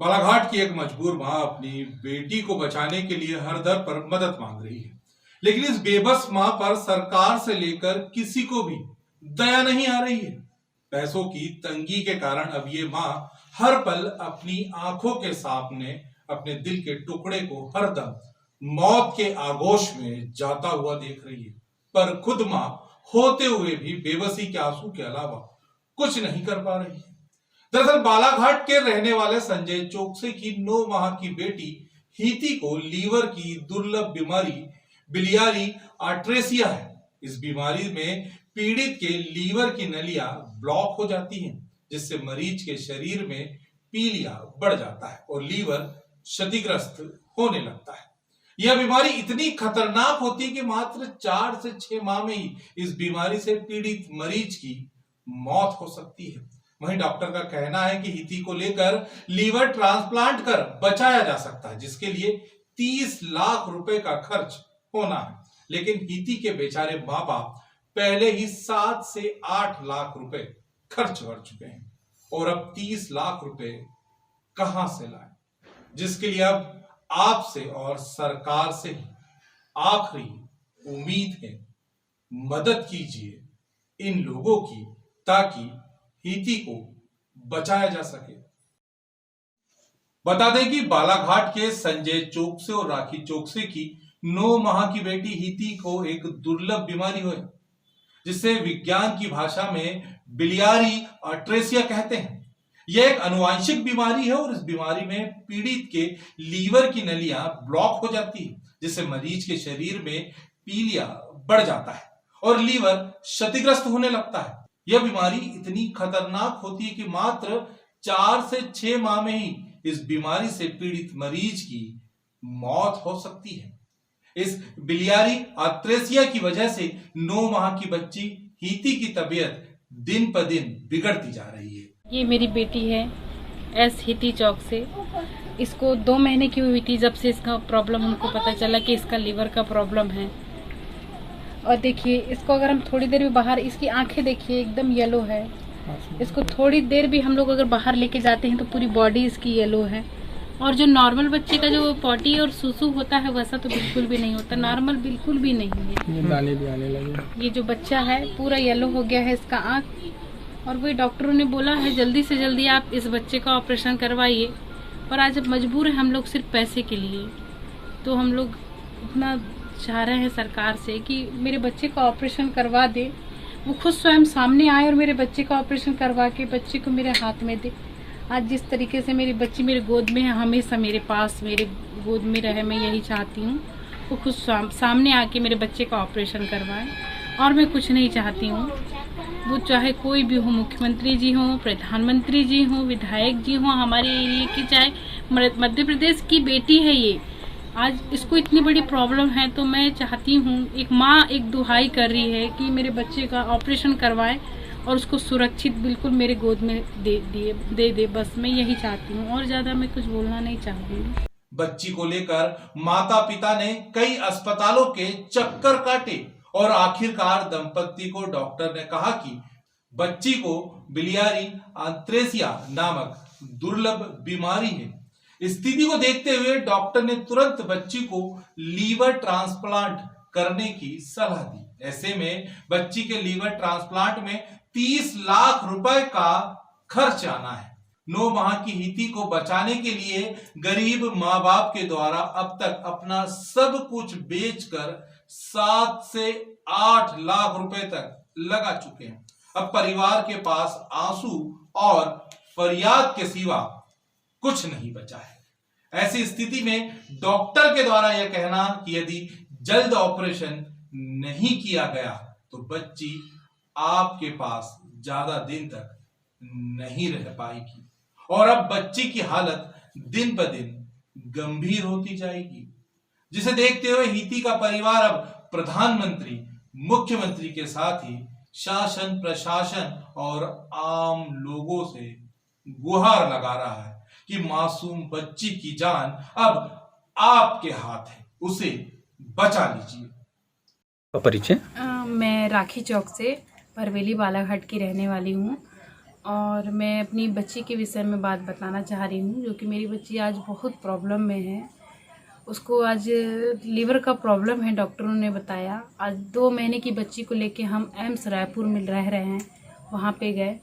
बालाघाट की एक मजबूर मां अपनी बेटी को बचाने के लिए हर दर पर मदद मांग रही है, लेकिन इस बेबस मां पर सरकार से लेकर किसी को भी दया नहीं आ रही है। पैसों की तंगी के कारण अब ये मां हर पल अपनी आंखों के सामने अपने दिल के टुकड़े को हरदम मौत के आगोश में जाता हुआ देख रही है, पर खुद मां होते हुए भी बेबसी के आंसू के अलावा कुछ नहीं कर पा रही है। दरअसल बालाघाट के रहने वाले संजय चोकसे की 9 माह की बेटी हीती को लीवर की दुर्लभ बीमारी बिलियरी आर्ट्रेसिया है। इस बीमारी में पीड़ित के लीवर की नलियां ब्लॉक हो जाती हैं, जिससे मरीज के शरीर में पीलिया बढ़ जाता है और लीवर क्षतिग्रस्त होने लगता है। यह बीमारी इतनी खतरनाक होती है कि मात्र 4 से 6 माह में ही इस बीमारी से पीड़ित मरीज की मौत हो सकती है। वहीं डॉक्टर का कहना है कि हीती को लेकर लीवर ट्रांसप्लांट कर बचाया जा सकता है, जिसके लिए 30 लाख रुपए का खर्च होना है। लेकिन हीती के बेचारे माँ बाप पहले ही 7 से 8 लाख रुपए खर्च कर चुके हैं और अब 30 लाख रुपए कहां से लाए, जिसके लिए अब आपसे और सरकार से ही आखिरी उम्मीद है। मदद कीजिए इन लोगों की ताकि हीती को बचाया जा सके। बता दें कि बालाघाट के संजय चोकसे और राखी चोकसे की 9 माह की बेटी हीती को एक दुर्लभ बीमारी हुई, जिसे विज्ञान की भाषा में बिलियरी आर्ट्रेसिया कहते हैं। यह एक आनुवंशिक बीमारी है और इस बीमारी में पीड़ित के लीवर की नलियां ब्लॉक हो जाती है, जिससे मरीज के शरीर में पीलिया बढ़ जाता है और लीवर क्षतिग्रस्त होने लगता है। यह बीमारी इतनी खतरनाक होती है कि मात्र 4 से 6 माह में ही इस बीमारी से पीड़ित मरीज की मौत हो सकती है। इस बिलियरी आर्ट्रेसिया की वजह से 9 माह की बच्ची हीती की तबीयत दिन पर दिन बिगड़ती जा रही है। ये मेरी बेटी है एस हीती चौक से। इसको 2 महीने की हुई थी जब से इसका प्रॉब्लम हमको पता चला कि इसका लीवर का प्रॉब्लम है। और देखिए इसको अगर हम थोड़ी देर भी बाहर, इसकी आंखें देखिए एकदम येलो है। इसको थोड़ी देर भी हम लोग अगर बाहर लेके जाते हैं तो पूरी बॉडी इसकी येलो है। और जो नॉर्मल बच्चे का जो पॉटी और सुसु होता है वैसा तो बिल्कुल भी नहीं होता, नॉर्मल बिल्कुल भी नहीं है। ये दाने भी आने लगे। ये जो बच्चा है पूरा येलो हो गया है इसका आँख, और वही डॉक्टरों ने बोला है जल्दी से जल्दी आप इस बच्चे का ऑपरेशन करवाइए। पर आज मजबूर है हम लोग सिर्फ पैसे के लिए। तो हम लोग इतना चाह रहे हैं सरकार से कि मेरे बच्चे का ऑपरेशन करवा दे। वो खुद स्वयं सामने आए और मेरे बच्चे का ऑपरेशन करवा के बच्चे को मेरे हाथ में दे। आज जिस तरीके से मेरी बच्ची मेरे गोद में है, हमेशा मेरे पास मेरे गोद में रहे, मैं यही चाहती हूँ। वो खुद सामने आके मेरे बच्चे का ऑपरेशन करवाए और मैं कुछ नहीं चाहती हूँ। वो चाहे कोई भी हो, मुख्यमंत्री जी हो, प्रधानमंत्री जी हो, विधायक जी हो, हमारे एरिया की, चाहे मध्य प्रदेश की बेटी है ये, आज इसको इतनी बड़ी प्रॉब्लम है। तो मैं चाहती हूँ, एक माँ एक दुहाई कर रही है कि मेरे बच्चे का ऑपरेशन करवाए और उसको सुरक्षित बिल्कुल मेरे गोद में दे दे। बस मैं यही चाहती हूँ और ज्यादा मैं कुछ बोलना नहीं चाहती हूँ। बच्ची को लेकर माता पिता ने कई अस्पतालों के चक्कर काटे और आखिरकार दंपति को डॉक्टर ने कहा कि बच्ची को बिलियरी आर्ट्रेसिया नामक दुर्लभ बीमारी है। स्थिति को देखते हुए डॉक्टर ने तुरंत बच्ची को लीवर ट्रांसप्लांट करने की सलाह दी। ऐसे में बच्ची के लीवर ट्रांसप्लांट में 30 लाख रुपए का खर्च आना है। 9 माह की हीती को बचाने के लिए गरीब माँ बाप के द्वारा अब तक अपना सब कुछ बेचकर 7 से 8 लाख रुपए तक लगा चुके हैं। अब परिवार के पास आंसू और फरियाद के सिवा कुछ नहीं बचा है। ऐसी स्थिति में डॉक्टर के द्वारा यह कहना कि यदि जल्द ऑपरेशन नहीं किया गया तो बच्ची आपके पास ज्यादा दिन तक नहीं रह पाएगी और अब बच्ची की हालत दिन ब दिन गंभीर होती जाएगी, जिसे देखते हुए हीती का परिवार अब प्रधानमंत्री, मुख्यमंत्री के साथ ही शासन, प्रशासन और आम लोगों से गुहार लगा रहा है कि मासूम बच्ची की जान अब आपके हाथ है, उसे बचा लीजिए। परिचय? मैं राखी चौक से परवेली बालाघाट की रहने वाली हूँ और मैं अपनी बच्ची के विषय में बात बताना चाह रही हूँ, जो कि मेरी बच्ची आज बहुत प्रॉब्लम में है। उसको आज लीवर का प्रॉब्लम है, डॉक्टरों ने बताया। आज 2 महीने की बच्ची को लेके हम एम्स रायपुर में रह रहे हैं, वहाँ पे गए,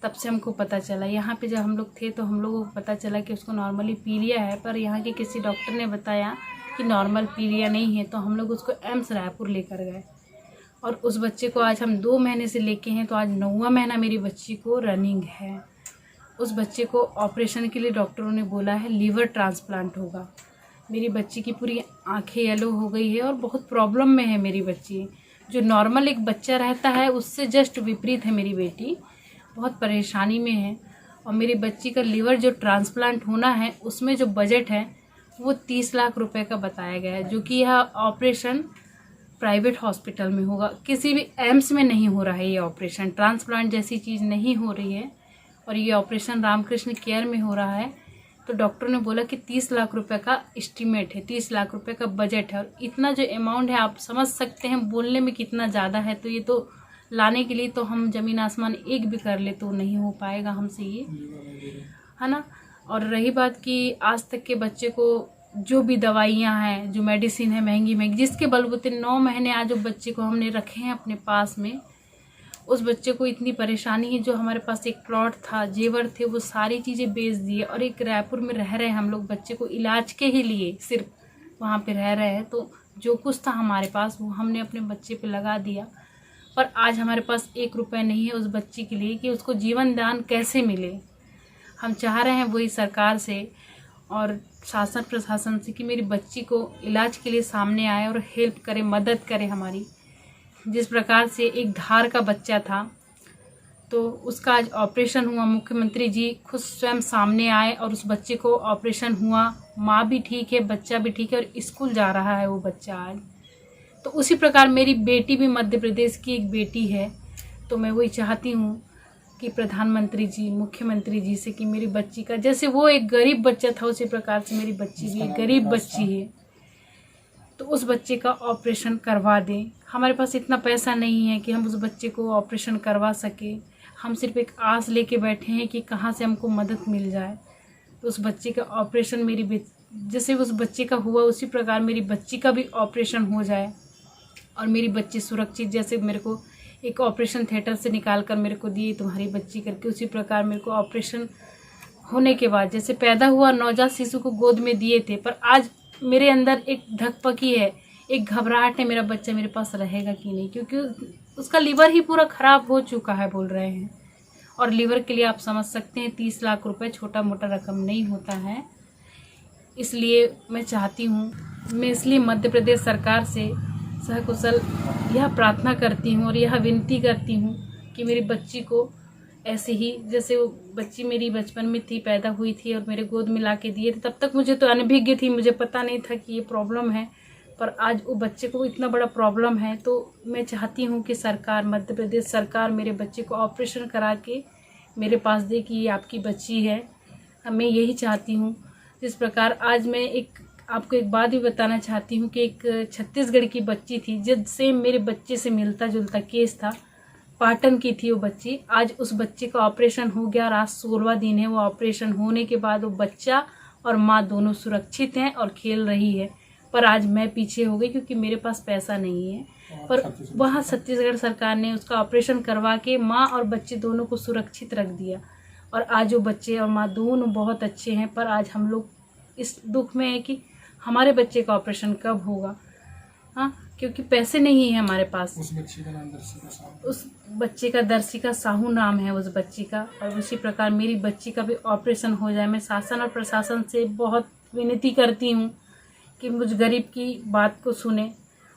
तब से हमको पता चला। यहाँ पे जब हम लोग थे तो हम लोगों को पता चला कि उसको नॉर्मली पीलिया है, पर यहाँ के किसी डॉक्टर ने बताया कि नॉर्मल पीलिया नहीं है, तो हम लोग उसको एम्स रायपुर लेकर गए। और उस बच्चे को आज हम 2 महीने से लेके हैं, तो आज 9वां महीना मेरी बच्ची को रनिंग है। उस बच्चे को ऑपरेशन के लिए डॉक्टरों ने बोला है लीवर ट्रांसप्लांट होगा। मेरी बच्ची की पूरी आंखें येलो हो गई है और बहुत प्रॉब्लम में है मेरी बच्ची। जो नॉर्मल एक बच्चा रहता है उससे जस्ट विपरीत है मेरी बेटी, बहुत परेशानी में है। और मेरी बच्ची का लीवर जो ट्रांसप्लांट होना है उसमें जो बजट है वो 30 लाख रुपए का बताया गया है, जो कि यह ऑपरेशन प्राइवेट हॉस्पिटल में होगा, किसी भी एम्स में नहीं हो रहा है। ये ऑपरेशन ट्रांसप्लांट जैसी चीज़ नहीं हो रही है और ये ऑपरेशन रामकृष्ण केयर में हो रहा है। तो डॉक्टर ने बोला कि 30 लाख रुपए का एस्टीमेट है, 30 लाख रुपए का बजट है। और इतना जो अमाउंट है आप समझ सकते हैं बोलने में कितना ज़्यादा है। तो ये तो लाने के लिए तो हम ज़मीन आसमान एक भी कर ले तो नहीं हो पाएगा हमसे ये, है ना। और रही बात कि आज तक के बच्चे को जो भी दवाइयाँ हैं, जो मेडिसिन है महंगी महंगी, जिसके बलबूते 9 महीने आज जो बच्चे को हमने रखे हैं अपने पास में, उस बच्चे को इतनी परेशानी है। जो हमारे पास एक प्लॉट था, जेवर थे, वो सारी चीज़ें बेच दिए और एक रायपुर में रह रहे हैं हम लोग बच्चे को इलाज के ही लिए, सिर्फ वहाँ पे रह रहे हैं। तो जो कुछ था हमारे पास वो हमने अपने बच्चे पे लगा दिया। पर आज हमारे पास 1 रुपया नहीं है उस बच्ची के लिए कि उसको जीवन दान कैसे मिले। हम चाह रहे हैं वही सरकार से और शासन प्रशासन से कि मेरी बच्ची को इलाज के लिए सामने आए और हेल्प करे, मदद करे हमारी। जिस प्रकार से एक धार का बच्चा था तो उसका आज ऑपरेशन हुआ, मुख्यमंत्री जी खुद स्वयं सामने आए और उस बच्चे को ऑपरेशन हुआ। माँ भी ठीक है, बच्चा भी ठीक है और स्कूल जा रहा है वो बच्चा आज। तो उसी प्रकार मेरी बेटी भी मध्य प्रदेश की एक बेटी है। तो मैं वही चाहती हूँ कि प्रधानमंत्री जी, मुख्यमंत्री जी से कि मेरी बच्ची का, जैसे वो एक गरीब बच्चा था उसी प्रकार से मेरी बच्ची भी एक गरीब बच्ची है, तो उस बच्चे का ऑपरेशन करवा दें। हमारे पास इतना पैसा नहीं है कि हम उस बच्चे को ऑपरेशन करवा सके। हम सिर्फ एक आस लेके बैठे हैं कि कहाँ से हमको मदद मिल जाए। तो उस बच्चे का ऑपरेशन जैसे उस बच्चे का हुआ उसी प्रकार मेरी बच्ची का भी ऑपरेशन हो जाए और मेरी बच्ची सुरक्षित, जैसे मेरे को एक ऑपरेशन थिएटर से निकाल कर मेरे को दिए तुम्हारी बच्ची करके, उसी प्रकार मेरे को ऑपरेशन होने के बाद जैसे पैदा हुआ नवजात शिशु को गोद में दिए थे, पर आज मेरे अंदर एक धकपकी है, एक घबराहट है, मेरा बच्चा मेरे पास रहेगा कि नहीं, क्योंकि उसका लीवर ही पूरा ख़राब हो चुका है बोल रहे हैं। और लीवर के लिए आप समझ सकते हैं 30 लाख रुपए छोटा मोटा रकम नहीं होता है। इसलिए मैं चाहती हूँ, मैं इसलिए मध्य प्रदेश सरकार से सहकुशल यह प्रार्थना करती हूँ और यह विनती करती हूँ कि मेरी बच्ची को ऐसे ही, जैसे वो बच्ची मेरी बचपन में थी, पैदा हुई थी और मेरे गोद में ला के दिए थे, तब तक मुझे तो अनभिज्ञ थी, मुझे पता नहीं था कि ये प्रॉब्लम है। पर आज वो बच्चे को इतना बड़ा प्रॉब्लम है, तो मैं चाहती हूँ कि सरकार, मध्य प्रदेश सरकार मेरे बच्चे को ऑपरेशन करा के मेरे पास दे कि ये आपकी बच्ची है। मैं यही चाहती हूँ। जिस प्रकार आज मैं आपको एक बात भी बताना चाहती हूँ कि एक छत्तीसगढ़ की बच्ची थी, जिससे मेरे बच्चे से मिलता जुलता केस था, पाटन की थी वो बच्ची। आज उस बच्चे का ऑपरेशन हो गया और आज 16वां दिन है। वो ऑपरेशन होने के बाद वो बच्चा और माँ दोनों सुरक्षित हैं और खेल रही है। पर आज मैं पीछे हो गई क्योंकि मेरे पास पैसा नहीं है। पर वहाँ छत्तीसगढ़ सरकार ने उसका ऑपरेशन करवा के माँ और बच्चे दोनों को सुरक्षित रख दिया और आज वो बच्चे और माँ दोनों बहुत अच्छे हैं। पर आज हम लोग इस दुख में है कि हमारे बच्चे का ऑपरेशन कब होगा, हाँ, क्योंकि पैसे नहीं है हमारे पास। उस बच्चे का नाम दर्शिका साहू। उस बच्चे का दर्शिका साहू नाम है उस बच्ची का। और उसी प्रकार मेरी बच्ची का भी ऑपरेशन हो जाए। मैं शासन और प्रशासन से बहुत विनती करती हूँ कि मुझ गरीब की बात को सुने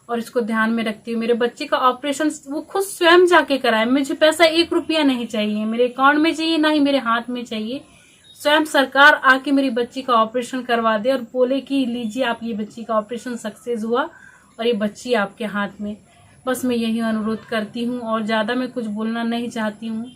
और इसको ध्यान में रखती हूँ। मेरे बच्चे का ऑपरेशन वो खुद स्वयं जाके कराए। मुझे पैसा 1 रुपया नहीं चाहिए, मेरे अकाउंट में चाहिए, ना ही मेरे हाथ में चाहिए। स्वयं सरकार आके मेरी बच्ची का ऑपरेशन करवा दे और बोले कि लीजिए आप, ये बच्ची का ऑपरेशन सक्सेस हुआ और ये बच्ची आपके हाथ में। बस मैं यही अनुरोध करती हूँ और ज़्यादा मैं कुछ बोलना नहीं चाहती हूँ।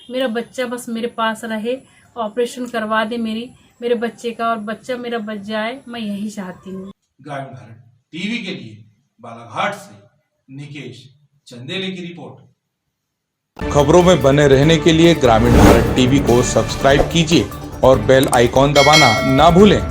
मेरा बच्चा बस मेरे पास रहे, ऑपरेशन करवा दे मेरे बच्चे का और बच्चा मेरा बच जाए, मैं यही चाहती हूँ। ग्रामीण भारत टीवी के लिए बालाघाट से निकेश चंदेले की रिपोर्ट। खबरों में बने रहने के लिए ग्रामीण भारत टीवी को सब्सक्राइब कीजिए और बेल आइकॉन दबाना ना भूलें।